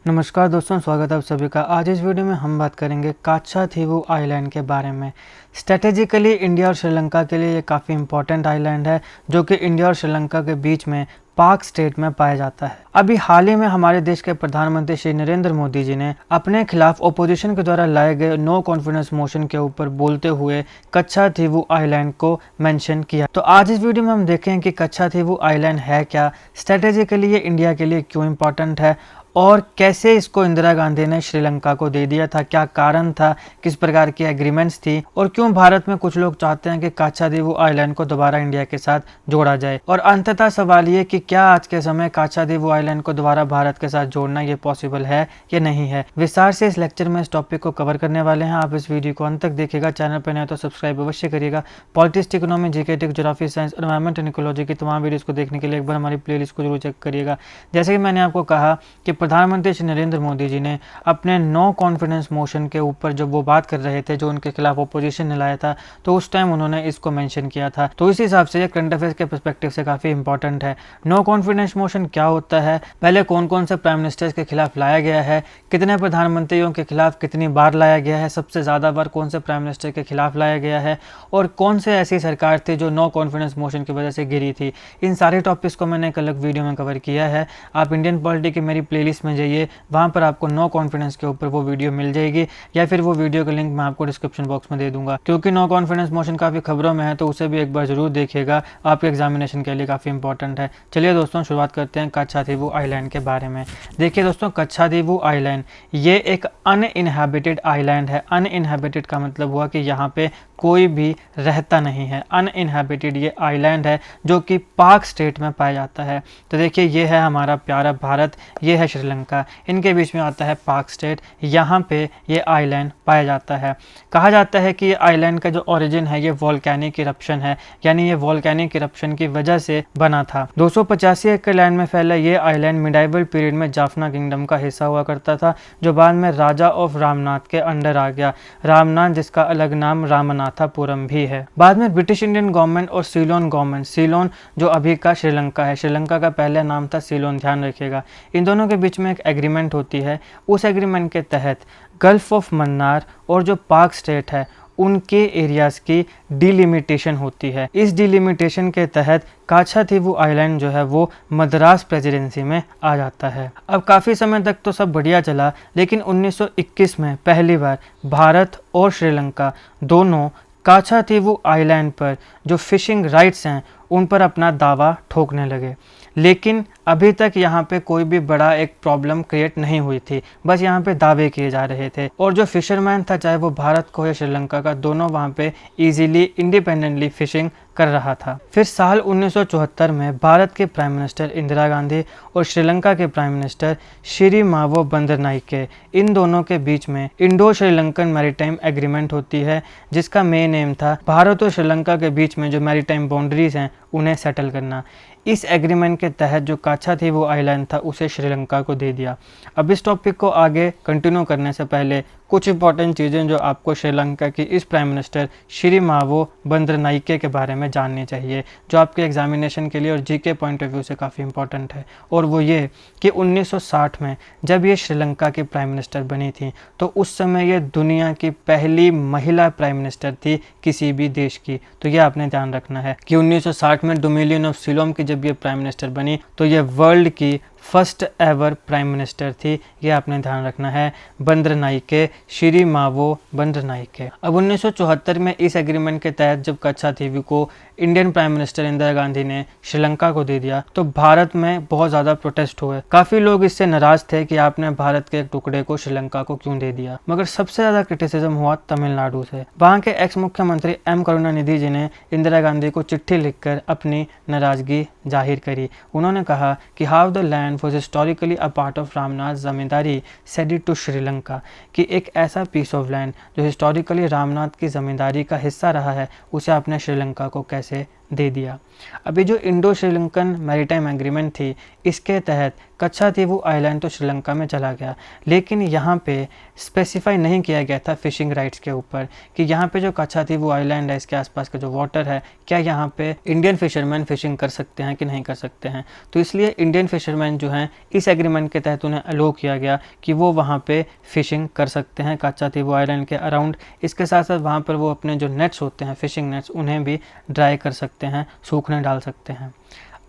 नमस्कार दोस्तों, स्वागत है आप सभी का। आज इस वीडियो में हम बात करेंगे काच्छाथीवू आइलैंड के बारे में। स्ट्रेटेजिकली इंडिया और श्रीलंका के लिए ये काफ़ी इंपॉर्टेंट आइलैंड है, जो कि इंडिया और श्रीलंका के बीच में पाक स्टेट में पाया जाता है। अभी हाल ही में हमारे देश के प्रधानमंत्री श्री नरेंद्र मोदी जी ने अपने खिलाफ ओपोजिशन के द्वारा लाए गए नो कॉन्फिडेंस मोशन के ऊपर बोलते हुए काच्छाथीवू आइलैंड को मेंशन किया। तो आज इस वीडियो में हम देखें कि काच्छाथीवू आइलैंड है क्या, स्ट्रेटेजिकली ये इंडिया के लिए क्यों इंपॉर्टेंट है और कैसे इसको इंदिरा गांधी ने श्रीलंका को दे दिया था, क्या कारण था, किस प्रकार की एग्रीमेंट्स थी और क्यों भारत में कुछ लोग चाहते हैं कि काच्छाथीवू आइलैंड को दोबारा इंडिया के साथ जोड़ा जाए। और अंततः सवाल ये कि क्या आज के समय काच्छाथीवू आइलैंड को दोबारा भारत के साथ जोड़ना ये पॉसिबल है या नहीं है। विस्तार से इस लेक्चर में इस टॉपिक को कवर करने वाले हैं। आप इस वीडियो को अंत तक देखिएगा। चैनल पर नए तो सब्सक्राइब अवश्य करिएगा। Politics, economy, GK, geography, science, environment and ecology की तमाम वीडियोस को देखने के लिए एक बार हमारी प्लेलिस्ट को जरूर चेक करिएगा। जैसे कि मैंने आपको कहा कि प्रधानमंत्री श्री नरेंद्र मोदी जी ने अपने नो कॉन्फिडेंस मोशन के ऊपर जब वो बात कर रहे थे, जो उनके खिलाफ ओपोजिशन ने लाया था, तो उस टाइम उन्होंने इसको मेंशन किया था। तो इस हिसाब से ये करंट अफेयर्स के पर्सपेक्टिव से काफ़ी इंपॉर्टेंट है। नो कॉन्फिडेंस मोशन क्या होता है, पहले कौन कौन से प्राइम मिनिस्टर्स के खिलाफ लाया गया है, कितने प्रधानमंत्रियों के खिलाफ कितनी बार लाया गया है, सबसे ज़्यादा बार कौन से प्राइम मिनिस्टर के खिलाफ लाया गया है और कौन से ऐसी सरकार थी जो नो कॉन्फिडेंस मोशन की वजह से गिरी थी। इन सारे टॉपिक्स को मैंने एक अलग वीडियो में कवर किया है। आप इंडियन पॉलिटी की मेरी प्लेलिस्ट में जाइए, वहाँ पर आपको नो कॉन्फिडेंस के ऊपर वो वीडियो मिल जाएगी, या फिर वो वीडियो का लिंक मैं आपको डिस्क्रिप्शन बॉक्स में दे दूंगा। क्योंकि नो कॉन्फिडेंस मोशन काफ़ी खबरों में है, तो उसे भी एक बार जरूर देखिएगा, आपके एग्जामिनेशन के लिए काफ़ी इंपॉर्टेंट है। चलिए दोस्तों, शुरुआत करते हैं काच्छाथीवू आइलैंड के बारे में। देखिए दोस्तों, काच्छाथीवू आइलैंड ये एक अनइनहैबिटेड आइलैंड है। अनइनहैबिटेड का मतलब हुआ कि यहाँ पे कोई भी रहता नहीं है। अनइनहैबिटेड ये आइलैंड है जो कि पाक स्टेट में पाया जाता है। तो देखिए, ये है हमारा प्यारा भारत, ये है श्रीलंका, इनके बीच में आता है पाक स्टेट। यहाँ पे ये आइलैंड पाया जाता है। कहा जाता है कि ये आइलैंड का जो ओरिजिन है ये वोल्केनिक इरप्शन है, यानी ये वोल्केनिक इरप्शन की वजह से बना था। 285 एकड़ लैंड में फैला ये आइलैंड मिडाइवल पीरियड में जाफना किंगडम का हिस्सा हुआ करता था, जो बाद में राजा ऑफ रामनाथ के अंडर आ गया। रामनाथ, जिसका अलग नाम रामनाथापुरम भी है। बाद में ब्रिटिश इंडियन गवर्नमेंट और सीलोन गवर्नमेंट, सीलोन जो अभी का श्रीलंका है, श्रीलंका का पहले नाम था सीलोन, ध्यान रखिएगा, इन दोनों के बीच में एक एग्रीमेंट होती है। उस एग्रीमेंट के तहत गल्फ ऑफ मन्नार और जो पाक स्टेट है उनके एरियाज़ की डिलिमिटेशन होती है। इस डिलिमिटेशन के तहत काच्छाथीवू आइलैंड जो है वो मद्रास प्रेसिडेंसी में आ जाता है। अब काफ़ी समय तक तो सब बढ़िया चला, लेकिन 1921 में पहली बार भारत और श्रीलंका दोनों काच्छाथीवू आइलैंड पर जो फिशिंग राइट्स हैं उन पर अपना दावा ठोकने लगे। लेकिन अभी तक यहाँ पे कोई भी बड़ा एक प्रॉब्लम क्रिएट नहीं हुई थी, बस यहाँ पे दावे किए जा रहे थे। और जो फिशरमैन था, चाहे वो भारत को या श्रीलंका का, दोनों वहाँ पे इजीली इंडिपेंडेंटली फिशिंग कर रहा था। फिर साल 1974 में भारत के प्राइम मिनिस्टर इंदिरा गांधी और श्रीलंका के प्राइम मिनिस्टर श्री मावो बंदरनाइके, इन दोनों के बीच में इंडो श्रीलंकन मैरीटाइम एग्रीमेंट होती है, जिसका मेन एम था भारत और श्रीलंका के बीच में जो मैरीटाइम बाउंड्रीज हैं उन्हें सेटल करना। इस एग्रीमेंट के तहत जो काच्छाथीवू आइलैंड था उसे श्रीलंका को दे दिया। अब इस टॉपिक को आगे कंटिन्यू करने से पहले कुछ इंपॉर्टेंट चीज़ें जो आपको श्रीलंका की इस प्राइम मिनिस्टर श्री मावो बंदरनाइके के बारे में जाननी चाहिए, जो आपके एग्जामिनेशन के लिए और जीके पॉइंट ऑफ व्यू से काफ़ी इंपॉर्टेंट है। और वो ये कि 1960 में जब ये श्रीलंका की प्राइम मिनिस्टर बनी थी, तो उस समय ये दुनिया की पहली महिला प्राइम मिनिस्टर थी किसी भी देश की। तो ये आपने ध्यान रखना है कि 1960 में डोमिनियन ऑफ सिलोम की जब ये प्राइम मिनिस्टर बनी, तो ये वर्ल्ड की फर्स्ट एवर प्राइम मिनिस्टर थी। ये आपने ध्यान रखना है, बंदरनाइके, श्री मावो बंदरनाइके। अब 1974 में इस एग्रीमेंट के तहत जब काच्छाथीवू को Indian prime minister Indira Gandhi ने श्रीलंका को दे दिया, तो भारत में बहुत ज़्यादा प्रोटेस्ट हुए। काफ़ी लोग इससे नाराज़ थे कि आपने भारत के एक टुकड़े को श्रीलंका को क्यों दे दिया। मगर सबसे ज़्यादा क्रिटिसिज्म हुआ तमिलनाडु से। वहाँ के एक्स मुख्यमंत्री एम करुणानिधि जी ने इंदिरा गांधी को चिट्ठी लिखकर अपनी नाराज़गी जाहिर करी। उन्होंने कहा कि how the land was historically a part of Ramnath zamindari ceded to Sri Lanka, कि एक ऐसा पीस ऑफ लैंड जो हिस्टोरिकली रामनाथ की जमींदारी का हिस्सा रहा है उसे आपने श्रीलंका को कैसे दे दिया। अभी जो इंडो श्रीलंकन मैरीटाइम एग्रीमेंट थी, इसके तहत कच्छातीवू आइलैंड तो श्रीलंका में चला गया, लेकिन यहाँ पे स्पेसिफाई नहीं किया गया था फिशिंग राइट्स के ऊपर कि यहाँ पे जो कच्छातीवू आइलैंड है, इसके आसपास का जो वाटर है, क्या यहाँ पे इंडियन फिशरमैन फिशिंग कर सकते हैं कि नहीं कर सकते हैं। तो इसलिए इंडियन फिशरमैन जो हैं, इस एग्रीमेंट के तहत उन्हें अलो किया गया कि वो वहाँ पे फिशिंग कर सकते हैं कच्छातीवू आइलैंड के अराउंड। इसके साथ साथ वहाँ पर वो अपने जो नेट्स होते हैं, फिशिंग नेट्स, उन्हें भी ड्राई कर सकते हैं, सूखने डाल सकते हैं।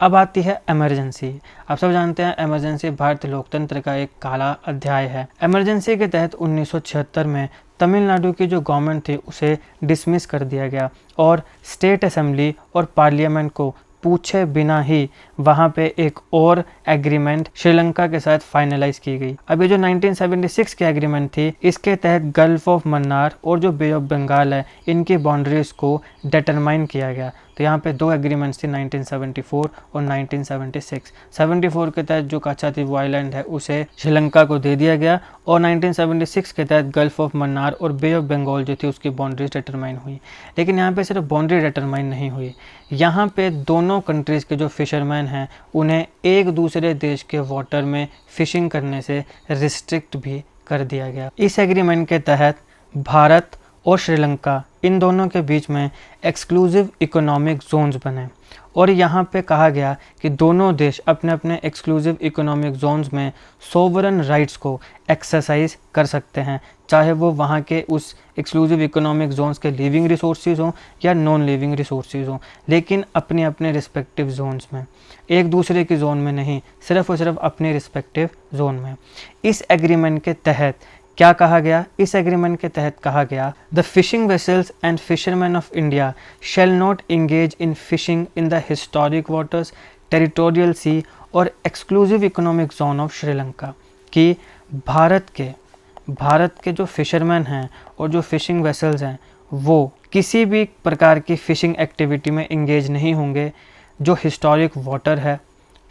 अब आती है इमरजेंसी। आप सब जानते हैं इमरजेंसी भारतीय लोकतंत्र का एक काला अध्याय है। इमरजेंसी के तहत 1976 में तमिलनाडु की जो गवर्नमेंट थी उसे डिसमिस कर दिया गया और स्टेट असेंबली और पार्लियामेंट को पूछे बिना ही वहाँ पे एक और एग्रीमेंट श्रीलंका के साथ फाइनलाइज की गई। अभी जो 1976 की एग्रीमेंट थी, इसके तहत गल्फ ऑफ मन्नार और जो बे ऑफ बंगाल है, इनकी बाउंड्रीज को डिटरमाइन किया गया। तो यहाँ पे दो एग्रीमेंट्स थी, 1974 और 1976। 74 के तहत जो कच्छातीवू आइलैंड है उसे श्रीलंका को दे दिया गया और 1976 के तहत गल्फ ऑफ मन्नार और बे ऑफ बंगाल जो थी उसकी बाउंड्रीज डिटरमाइन हुई। लेकिन यहाँ पे सिर्फ बाउंड्री डिटरमाइन नहीं हुई, यहाँ पे दोनों कंट्रीज़ के जो फिशरमैन हैं उन्हें एक दूसरे देश के वाटर में फ़िशिंग करने से रिस्ट्रिक्ट भी कर दिया गया। इस एग्रीमेंट के तहत भारत और श्रीलंका, इन दोनों के बीच में एक्सक्लूसिव इकोनॉमिक जोन्स बने और यहाँ पे कहा गया कि दोनों देश अपने अपने एक्सक्लूसिव इकोनॉमिक जोन्स में सोवरन राइट्स को एक्सरसाइज कर सकते हैं, चाहे वो वहाँ के उस एक्सक्लूसिव इकोनॉमिक जोन्स के लिविंग रिसोर्सेज हों या नॉन लिविंग रिसोर्सेज हों, लेकिन अपने अपने रिस्पेक्टिव जोन्स में, एक दूसरे की जोन में नहीं, सिर्फ और सिर्फ अपने रिस्पेक्टिव जोन में। इस एग्रीमेंट के तहत क्या कहा गया? इस एग्रीमेंट के तहत कहा गया, the fishing vessels and fisherman of India shall not engage in fishing in the historic waters, territorial sea और exclusive economic zone of Sri Lanka. कि भारत के जो फिशरमैन हैं और जो फिशिंग वेसल्स हैं वो किसी भी प्रकार की फ़िशिंग एक्टिविटी में इंगेज नहीं होंगे जो हिस्टोरिक वाटर है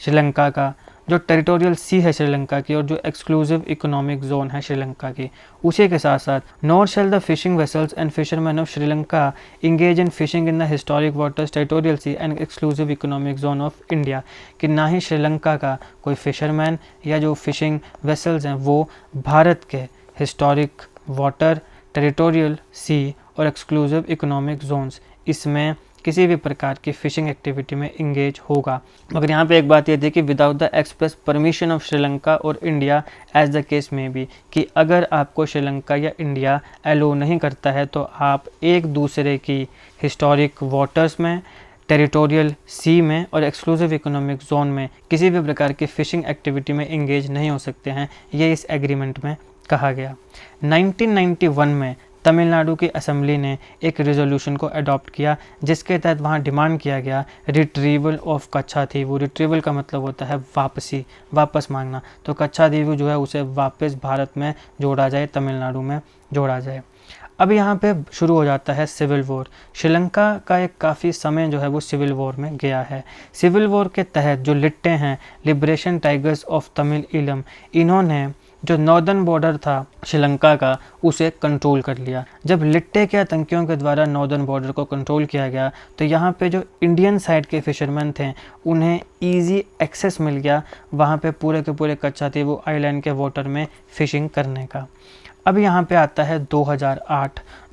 श्रीलंका का, जो टेरिटोरियल सी है श्रीलंका की और जो एक्सक्लूसिव इकोनॉमिक जोन है श्रीलंका की। उसी के साथ साथ nor shall the fishing vessels and fisherman of Sri Lanka engage in fishing in the historic waters, territorial sea and exclusive economic zone of India. कि ना ही श्रीलंका का कोई फिशरमैन या जो फिशिंग वेसल्स हैं वो भारत के हिस्टोरिक वाटर, टेरिटोरियल सी और एक्सक्लूसिव इकोनॉमिक जोन्स, इसमें किसी भी प्रकार की फ़िशिंग एक्टिविटी में इंगेज होगा। मगर यहाँ पे एक बात ये थी कि without the express permission of Sri Lanka और इंडिया एज द केस में भी, कि अगर आपको श्रीलंका या इंडिया अलो नहीं करता है तो आप एक दूसरे की हिस्टोरिक वाटर्स में, टेरिटोरियल सी में और एक्सक्लूसिव इकोनॉमिक जोन में किसी भी प्रकार की फ़िशिंग एक्टिविटी में इंगेज नहीं हो सकते हैं। ये इस एग्रीमेंट में कहा गया। 1991 में तमिलनाडु की असेंबली ने एक रेजोल्यूशन को अडॉप्ट किया जिसके तहत वहाँ डिमांड किया गया रिट्रीवल ऑफ कच्छातीवू। रिट्रीवल का मतलब होता है वापसी, वापस मांगना। तो कच्छातीवू जो है उसे वापस भारत में जोड़ा जाए, तमिलनाडु में जोड़ा जाए। अब यहाँ पे शुरू हो जाता है सिविल वॉर। श्रीलंका का एक काफ़ी समय जो है वो सिविल वॉर में गया है। सिविल वॉर के तहत जो लिट्टे हैं, liberation tigers of Tamil Eelam, इन्होंने जो नॉर्दर्न बॉर्डर था श्रीलंका का उसे कंट्रोल कर लिया। जब लिट्टे के आतंकियों के द्वारा नॉर्दर्न बॉर्डर को कंट्रोल किया गया तो यहाँ पे जो इंडियन साइड के फिशरमैन थे उन्हें इजी एक्सेस मिल गया वहाँ पे पूरे के पूरे कच्छातीवू आइलैंड के वाटर में फ़िशिंग करने का। अब यहाँ पे आता है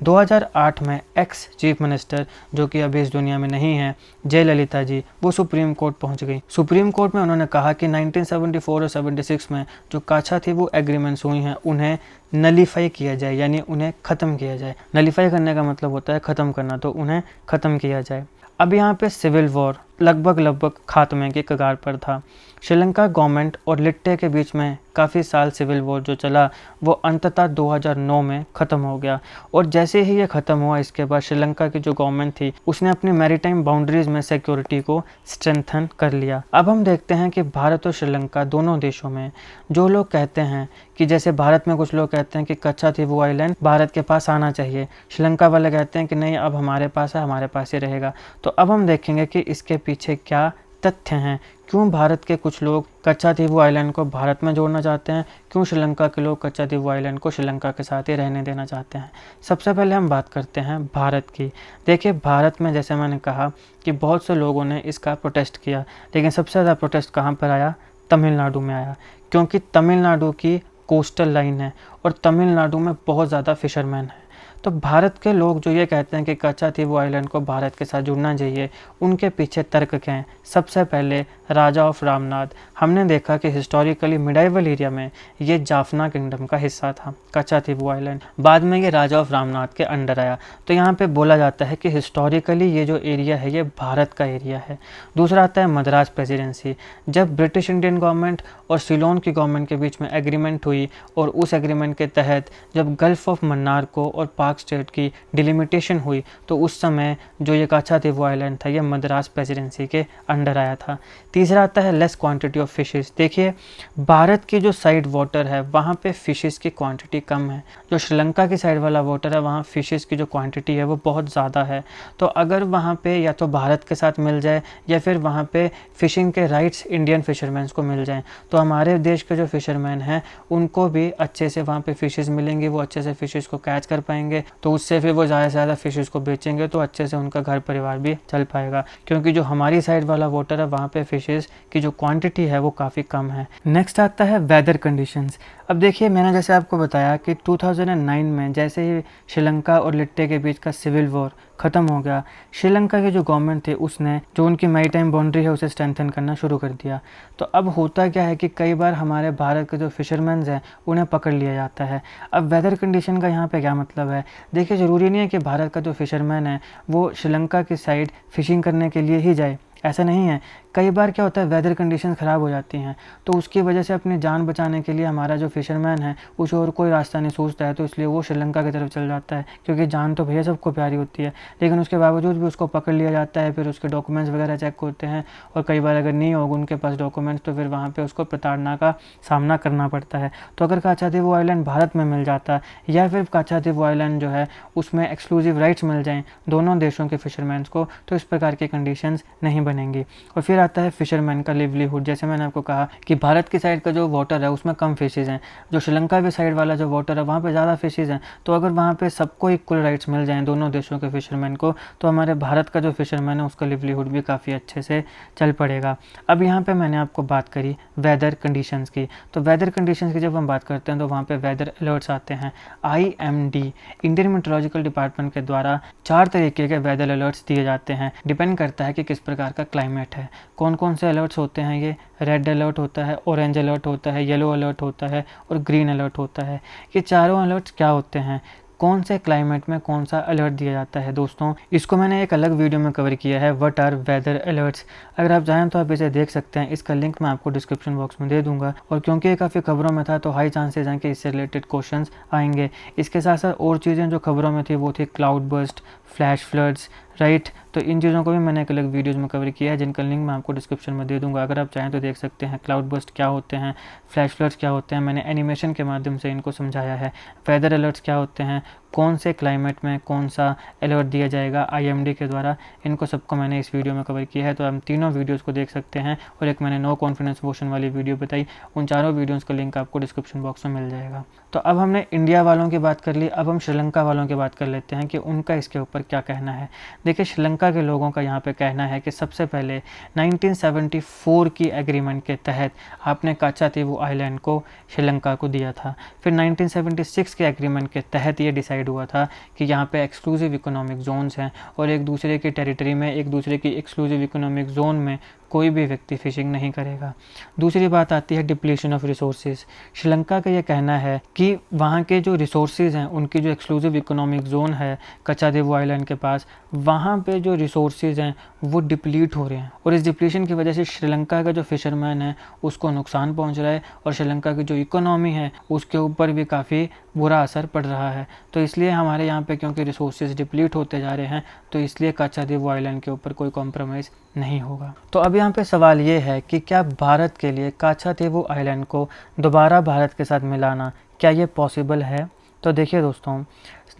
2008 में एक्स चीफ मिनिस्टर जो कि अभी इस दुनिया में नहीं है, जयललिता जी, वो सुप्रीम कोर्ट पहुँच गई। सुप्रीम कोर्ट में उन्होंने कहा कि 1974 और 76 में जो कच्छातीवू एग्रीमेंट्स हुई हैं उन्हें नलीफाई किया जाए, यानी उन्हें ख़त्म किया जाए। नलीफाई करने का मतलब होता है ख़त्म करना, तो उन्हें ख़त्म किया जाए। अब यहाँ पे सिविल वॉर लगभग खात्मे के कगार पर था। श्रीलंका गवर्नमेंट और लिट्टे के बीच में काफ़ी साल सिविल वॉर जो चला वो अंततः 2009 में ख़त्म हो गया। और जैसे ही ये ख़त्म हुआ इसके बाद श्रीलंका की जो गवर्नमेंट थी उसने अपनी मैरीटाइम बाउंड्रीज़ में सिक्योरिटी को स्ट्रेंथन कर लिया। अब हम देखते हैं कि भारत और श्रीलंका दोनों देशों में जो लोग कहते हैं कि जैसे भारत में कुछ लोग कहते हैं कि कच्छातीवू आइलैंड भारत के पास आना चाहिए, श्रीलंका वाले कहते हैं कि नहीं अब हमारे पास है, हमारे पास ही रहेगा। तो अब हम देखेंगे कि इसके पीछे क्या तथ्य हैं, क्यों भारत के कुछ लोग कच्चाथीवू आइलैंड को भारत में जोड़ना चाहते हैं, क्यों श्रीलंका के लोग कच्चाथीवू आइलैंड को श्रीलंका के साथ ही रहने देना चाहते हैं। सबसे पहले हम बात करते हैं भारत की। देखिए, भारत में जैसे मैंने कहा कि बहुत से लोगों ने इसका प्रोटेस्ट किया, लेकिन सबसे ज़्यादा प्रोटेस्ट कहाँ पर आया? तमिलनाडु में आया, क्योंकि तमिलनाडु की कोस्टल लाइन है और तमिलनाडु में बहुत ज़्यादा फिशरमैन हैं। तो भारत के लोग जो ये कहते हैं कि कच्चाथीवू आइलैंड को भारत के साथ जुड़ना चाहिए, उनके पीछे तर्क क्या हैं? सबसे पहले राजा ऑफ रामनाथ। हमने देखा कि हिस्टोरिकली मिडाइवल एरिया में ये जाफना किंगडम का हिस्सा था कच्चाथीवू आइलैंड, बाद में ये राजा ऑफ रामनाथ के अंडर आया। तो यहाँ पे बोला जाता है कि हिस्टोरिकली ये जो एरिया है ये भारत का एरिया है। दूसरा आता है मद्रास प्रेसिडेंसी। जब ब्रिटिश इंडियन गवर्नमेंट और सिलोन की गवर्नमेंट के बीच में एग्रीमेंट हुई और उस एग्रीमेंट के तहत जब गल्फ ऑफ मन्नार को और पाक स्टेट की डिलिमिटेशन हुई, तो उस समय जो ये कच्चाथीवू आइलैंड था ये मद्रास प्रेसिडेंसी के अंडर आया था। तीसरा आता है लेस क्वांटिटी ऑफ फिशेस। देखिए, भारत की जो साइड वाटर है वहाँ पे फिशेस की क्वांटिटी कम है, जो श्रीलंका की साइड वाला वाटर है वहाँ फिशेस की जो क्वांटिटी है वो बहुत ज़्यादा है। तो अगर वहाँ पे या तो भारत के साथ मिल जाए या फिर वहाँ पे फ़िशिंग के राइट्स इंडियन फिशरमैन को मिल जाएँ, तो हमारे देश के जो फिशरमैन हैं उनको भी अच्छे से वहाँ पे फिशेस मिलेंगी, वो अच्छे से फिशेस को कैच कर पाएंगे, तो उससे फिर वो ज़्यादा से ज़्यादा फिशेस को बेचेंगे, तो अच्छे से उनका घर परिवार भी चल पाएगा। क्योंकि जो हमारी साइड वाला वाटर है वहाँ पे फिशेस की जो क्वांटिटी है वो काफ़ी कम है। नेक्स्ट आता है वेदर कंडीशंस। अब देखिए, मैंने जैसे आपको बताया कि 2009 में जैसे ही श्रीलंका और लिट्टे के बीच का सिविल वॉर ख़त्म हो गया, श्रीलंका की जो गवर्नमेंट थी उसने जो उनकी मैरीटाइम बाउंड्री है उसे स्ट्रेंथन करना शुरू कर दिया। तो अब होता क्या है कि कई बार हमारे भारत के जो फिशरमैन हैं उन्हें पकड़ लिया जाता है। अब वेदर कंडीशन का यहाँ पे क्या मतलब है? देखिए, ज़रूरी नहीं है कि भारत का जो फिशरमैन है वो श्रीलंका की साइड फ़िशिंग करने के लिए ही जाए, ऐसा नहीं है। कई बार क्या होता है, वेदर कंडीशन ख़राब हो जाती हैं, तो उसकी वजह से अपनी जान बचाने के लिए हमारा जो फिशरमैन है कुछ और कोई रास्ता नहीं सोचता है, तो इसलिए वो श्रीलंका की तरफ चल जाता है, क्योंकि जान तो भैया सबको प्यारी होती है। लेकिन उसके बावजूद भी उसको पकड़ लिया जाता है, फिर उसके डॉक्यूमेंट्स वगैरह चेक होते हैं, और कई बार अगर नहीं होगा उनके पास डॉक्यूमेंट्स तो फिर वहाँ पर उसको प्रताड़ना का सामना करना पड़ता है। तो अगर कच्चाथीवू आइलैंड भारत में मिल जाता या फिर कच्चाथीवू आइलैंड जो है उसमें एक्सक्लूसिव राइट्स मिल जाएँ दोनों देशों के फिशरमैन्स को, तो इस प्रकार की कंडीशंस नहीं बनेंगी। और फिर आता है फिशरमैन का लिवलीहुड। जैसे मैंने आपको कहा कि भारत की साइड का जो वाटर है उसमें कम फिशेज़ हैं, जो श्रीलंका की साइड वाला जो वाटर है वहाँ पे ज़्यादा फिशेज़ हैं। तो अगर वहाँ पे सबको इक्वल राइट्स मिल जाएँ दोनों देशों के फिशरमैन को, तो हमारे भारत का जो फिशरमैन है उसका लिवलीहुड भी काफ़ी अच्छे से चल पड़ेगा। अब यहाँ पर मैंने आपको बात करी वेदर कंडीशंस की, तो वेदर कंडीशंस की जब हम बात करते हैं तो वहाँ पर वेदर अलर्ट्स आते हैं। IMD इंडियन मेट्रोलॉजिकल डिपार्टमेंट के द्वारा 4 तरीके के वेदर अलर्ट्स दिए जाते हैं। डिपेंड करता है कि किस प्रकार का क्लाइमेट है। कौन कौन से अलर्ट्स होते हैं? ये रेड अलर्ट होता है, ऑरेंज अलर्ट होता है, येलो अलर्ट होता है और ग्रीन अलर्ट होता है। ये चारों अलर्ट्स क्या होते हैं, कौन से क्लाइमेट में कौन सा अलर्ट दिया जाता है दोस्तों, इसको मैंने एक अलग वीडियो में कवर किया है, व्हाट आर वेदर अलर्ट्स। अगर आप चाहें तो आप इसे देख सकते हैं, इसका लिंक मैं आपको डिस्क्रिप्शन बॉक्स में दे दूंगा। और क्योंकि ये काफ़ी खबरों में था तो हाई चांसेस हैं कि इससे रिलेटेड क्वेश्चंस आएंगे। इसके साथ साथ और चीज़ें जो खबरों में थी वो थी cloud burst, flash floods, right. तो इन चीज़ों को भी मैंने एक अलग वीडियोज़ में कवर किया है, जिनका लिंक मैं आपको डिस्क्रिप्शन में दे दूंगा। अगर आप चाहें तो देख सकते हैं। क्लाउड बर्स्ट क्या होते हैं, फ्लैश फ्लड्स क्या होते हैं, मैंने एनिमेशन के माध्यम से इनको समझाया है। वेदर अलर्ट्स क्या होते हैं, कौन से क्लाइमेट में कौन सा अलर्ट दिया जाएगा IMD के द्वारा, इनको सबको मैंने इस वीडियो में कवर किया है। तो हम तीनों वीडियोज़ को देख सकते हैं। और एक मैंने नो कॉन्फिडेंस मोशन वाली वीडियो बताई, उन चारों वीडियोज़ का लिंक आपको डिस्क्रिप्शन बॉक्स में मिल जाएगा। तो अब हमने इंडिया वालों की बात कर ली, अब हम श्रीलंका वालों की बात कर लेते हैं कि उनका इसके ऊपर क्या कहना है। देखिए, श्रीलंका के लोगों का यहाँ पे कहना है कि सबसे पहले 1974 की एग्रीमेंट के तहत आपने कच्चाथीवू आइलैंड को श्रीलंका को दिया था। फिर 1976 के एग्रीमेंट के तहत ये डिसाइड हुआ था कि यहाँ पे एक्सक्लूसिव इकोनॉमिक जोन्स हैं और एक दूसरे की टेरिटरी में, एक दूसरे की एक्सक्लूसिव इकोनॉमिक जोन में कोई भी व्यक्ति फिशिंग नहीं करेगा। दूसरी बात आती है डिप्लीशन ऑफ रिसोर्सेज। श्रीलंका का ये कहना है कि वहाँ के जो रिसोर्सेज हैं, उनकी जो एक्सक्लूसिव इकोनॉमिक जोन है कच्चाथीवू आइलैंड के पास, वहाँ पे जो रिसोर्सेज हैं वो डिप्लीट हो रहे हैं और इस डिप्लीशन की वजह से श्रीलंका का जो फिशरमैन है उसको नुकसान पहुँच रहा है और श्रीलंका की जो इकोनॉमी है उसके ऊपर भी काफ़ी बुरा असर पड़ रहा है। तो इसलिए हमारे यहाँ पे क्योंकि रिसोर्सेज डिप्लीट होते जा रहे हैं, तो इसलिए कच्चाथीवू आइलैंड के ऊपर कोई कॉम्प्रोमाइज़ नहीं होगा। तो अब यहाँ पे सवाल ये है कि क्या भारत के लिए कच्चाथीवू आइलैंड को दोबारा भारत के साथ मिलाना क्या ये पॉसिबल है? तो देखिए दोस्तों,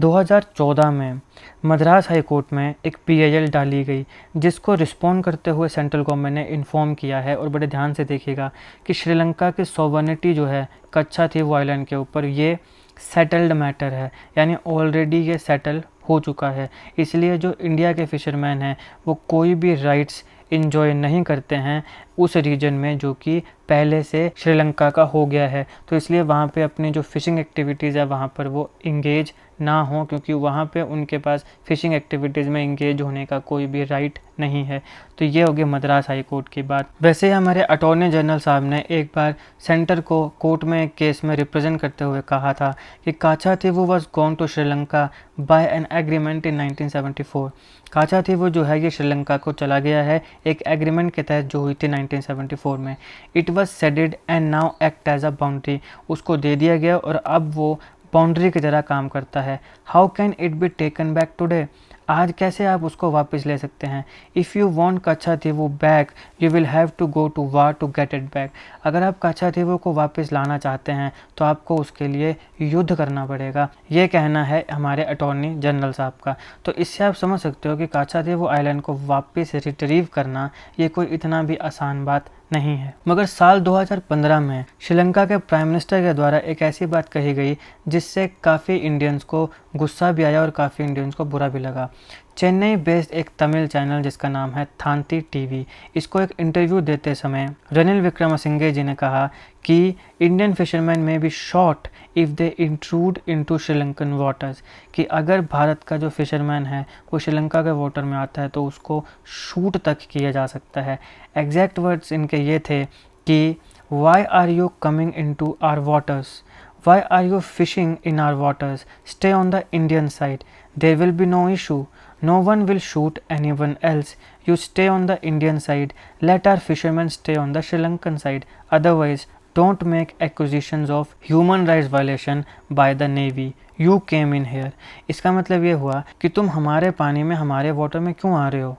2014 में मद्रास हाई कोर्ट में एक पीआईएल डाली गई, जिसको रिस्पॉन्ड करते हुए सेंट्रल गवर्नमेंट ने इन्फॉर्म किया है। और बड़े ध्यान से देखिएगा कि श्रीलंका की सॉवरेनिटी जो है कच्छाथीवु आइलैंड के ऊपर, ये सेटल्ड मैटर है, यानी ऑलरेडी ये सेटल हो चुका है। इसलिए जो इंडिया के फिशरमैन हैं वो कोई भी राइट्स इंजॉय नहीं करते हैं उस रीजन में जो कि पहले से श्रीलंका का हो गया है। तो इसलिए वहाँ पे अपनी जो फ़िशिंग एक्टिविटीज़ है वहाँ पर वो इंगेज ना हो, क्योंकि वहाँ पे उनके पास फ़िशिंग एक्टिविटीज़ में इंगेज होने का कोई भी राइट नहीं है। तो ये हो गई मद्रास हाई कोर्ट की बात। वैसे हमारे अटॉर्नी जनरल साहब ने एक बार सेंटर को कोर्ट में एक केस में रिप्रेजेंट करते हुए कहा था कि Katchatheevu was gone to Sri Lanka by an agreement in 1974। Katchatheevu जो है ये श्रीलंका को चला गया है एक एग्रीमेंट के तहत जो हुई थी 1974 में। It was ceded and now act as a boundary, उसको दे दिया गया और अब वो बाउंड्री की तरह काम करता है। How can it be taken back today, आज कैसे आप उसको वापस ले सकते हैं। If you want Katchatheevu back you will have to go to war to get it back. अगर आप काच्छाथीवु को वापस लाना चाहते हैं तो आपको उसके लिए युद्ध करना पड़ेगा, ये कहना है हमारे अटॉर्नी जनरल साहब का। तो इससे आप समझ सकते हो कि काच्छाथीवु आइलैंड को वापस रिट्रीव करना ये कोई इतना भी आसान बात नहीं है। मगर साल 2015 में श्रीलंका के प्राइम मिनिस्टर के द्वारा एक ऐसी बात कही गई जिससे काफ़ी इंडियंस को गुस्सा भी आया और काफ़ी इंडियंस को बुरा भी लगा। चेन्नई बेस्ड एक तमिल चैनल जिसका नाम है थांती टीवी, इसको एक इंटरव्यू देते समय रनिल विक्रमसिंघे जी ने कहा कि Indian fishermen may be shot if they intrude into Sri Lankan waters, कि अगर भारत का जो फिशरमैन है वो श्रीलंका के वाटर में आता है तो उसको शूट तक किया जा सकता है। एग्जैक्ट वर्ड्स इनके ये थे कि why are you coming into our waters, why are you fishing in our waters, stay on the Indian side, there will be no issue, no one will shoot anyone else, you stay on the Indian side, let our fishermen stay on the Sri Lankan side, otherwise don't make accusations of human rights violation by the navy, you came in here। इसका मतलब ये हुआ कि तुम हमारे पानी में हमारे वाटर में क्यों आ रहे हो,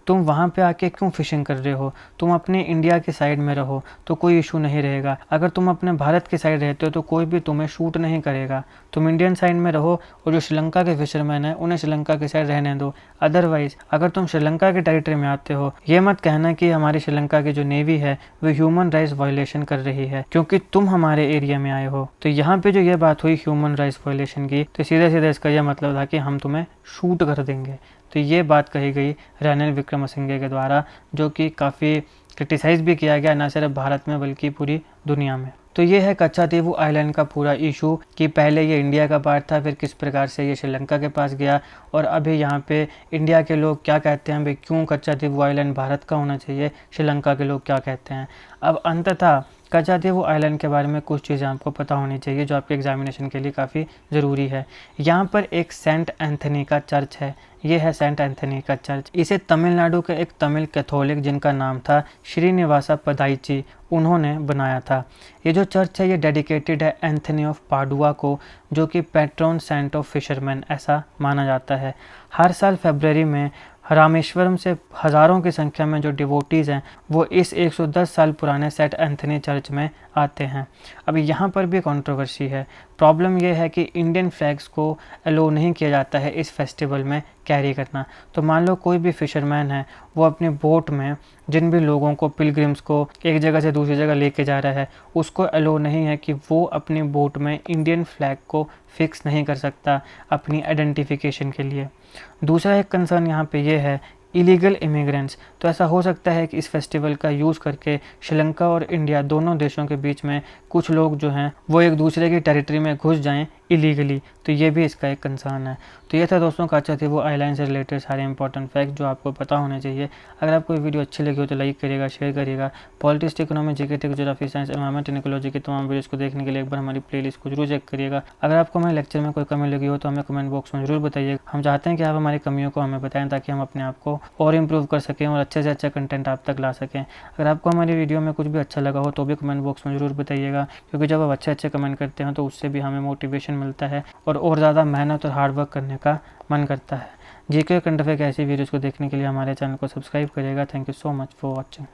तुम वहाँ पे आके क्यों फ़िशिंग कर रहे हो, तुम अपने इंडिया के साइड में रहो तो कोई इशू नहीं रहेगा। अगर तुम अपने भारत के साइड रहते हो तो कोई भी तुम्हें शूट नहीं करेगा, तुम इंडियन साइड में रहो और जो श्रीलंका के फिशरमैन हैं उन्हें श्रीलंका के साइड रहने दो। अदरवाइज़ अगर तुम श्रीलंका के टेरिटरी में आते हो ये मत कहना कि हमारी श्रीलंका की जो नेवी है वो ह्यूमन राइट्स वायलेशन कर रही है क्योंकि तुम हमारे एरिया में आए हो। तो यहाँ पे जो ये बात हुई ह्यूमन राइट्स वायलेशन की, तो सीधा सीधा इसका यह मतलब था कि हम तुम्हें शूट कर देंगे। तो ये बात कही गई रनिल विक्रमसिंघे के द्वारा, जो कि काफ़ी क्रिटिसाइज़ भी किया गया न सिर्फ भारत में बल्कि पूरी दुनिया में। तो ये है काच्छाथीवु आइलैंड का पूरा इशू कि पहले ये इंडिया का पार्ट था, फिर किस प्रकार से ये श्रीलंका के पास गया और अभी यहाँ पे इंडिया के लोग क्या कहते हैं भाई क्यों काच्छाथीवु आइलैंड भारत का होना चाहिए, श्रीलंका के लोग क्या कहते हैं। अब अंततः काच्छाथीवु आइलैंड के बारे में कुछ चीज़ें आपको पता होनी चाहिए जो आपके एग्जामिनेशन के लिए काफ़ी ज़रूरी है। यहाँ पर एक सेंट एंथनी का चर्च है, ये है सेंट एंथनी का चर्च। इसे तमिलनाडु के एक तमिल कैथोलिक जिनका नाम था श्रीनिवासा पदाइची उन्होंने बनाया था। ये जो चर्च है ये डेडिकेटेड है एंथनी ऑफ पाडुआ को, जो कि पैट्रॉन सेंट ऑफ फिशरमैन ऐसा माना जाता है। हर साल फरवरी में रामेश्वरम से हज़ारों की संख्या में जो डिवोटीज़ हैं वो इस 110 साल पुराने सेंट एंथनी चर्च में आते हैं। अब यहाँ पर भी कंट्रोवर्सी है। प्रॉब्लम ये है कि इंडियन फ्लैग्स को अलो नहीं किया जाता है इस फेस्टिवल में कैरी करना। तो मान लो कोई भी फिशरमैन है वो अपनी बोट में जिन भी लोगों को पिलग्रिम्स को एक जगह से दूसरी जगह लेके जा रहा है उसको अलो नहीं है कि वो अपनी बोट में इंडियन फ्लैग को फिक्स नहीं कर सकता अपनी आइडेंटिफिकेशन के लिए। दूसरा एक कंसर्न यहाँ पे ये है इलीगल इमिग्रेंट्स। तो ऐसा हो सकता है कि इस फेस्टिवल का यूज़ करके श्रीलंका और इंडिया दोनों देशों के बीच में कुछ लोग जो हैं वो एक दूसरे की टेरिटरी में घुस जाएं इलीगली, तो ये भी इसका एक कंसर्न है। तो ये था दोस्तों काच्छाथीवु आइलैंड से रिलेटेड सारे इंपॉर्टेंट फैक्ट जो आपको पता होने चाहिए। अगर आपको वीडियो अच्छी लगी हो तो लाइक करिएगा, शेयर करिएगा। Politics, economy, GK, geography, science, environment and ecology की तमाम वीडियोज़ को देखने के लिए एक बार हमारी प्लेलिस्ट को जरूर चेक करिएगा। अगर आपको हमारे लेक्चर में कोई कमी लगी हो तो हमें कमेंट बॉक्स में जरूर बताइए। हम चाहते हैं कि आप हमारी कमियों को हमें बताएं ताकि हम अपने आप को और इम्प्रूव कर सकें और अच्छे से अच्छा कंटेंट आप तक ला सकें। अगर आपको हमारी वीडियो में कुछ भी अच्छा लगा हो तो भी कमेंट बॉक्स में ज़रूर बताइएगा, क्योंकि जब आप अच्छे कमेंट करते हैं तो उससे भी हमें मोटिवेशन मिलता है और ज़्यादा मेहनत और हार्ड वर्क करने का मन करता है। जीके करंट अफेयर की ऐसी वीडियोज़ को देखने के लिए हमारे चैनल को सब्सक्राइब करिएगा। Thank you so much for watching.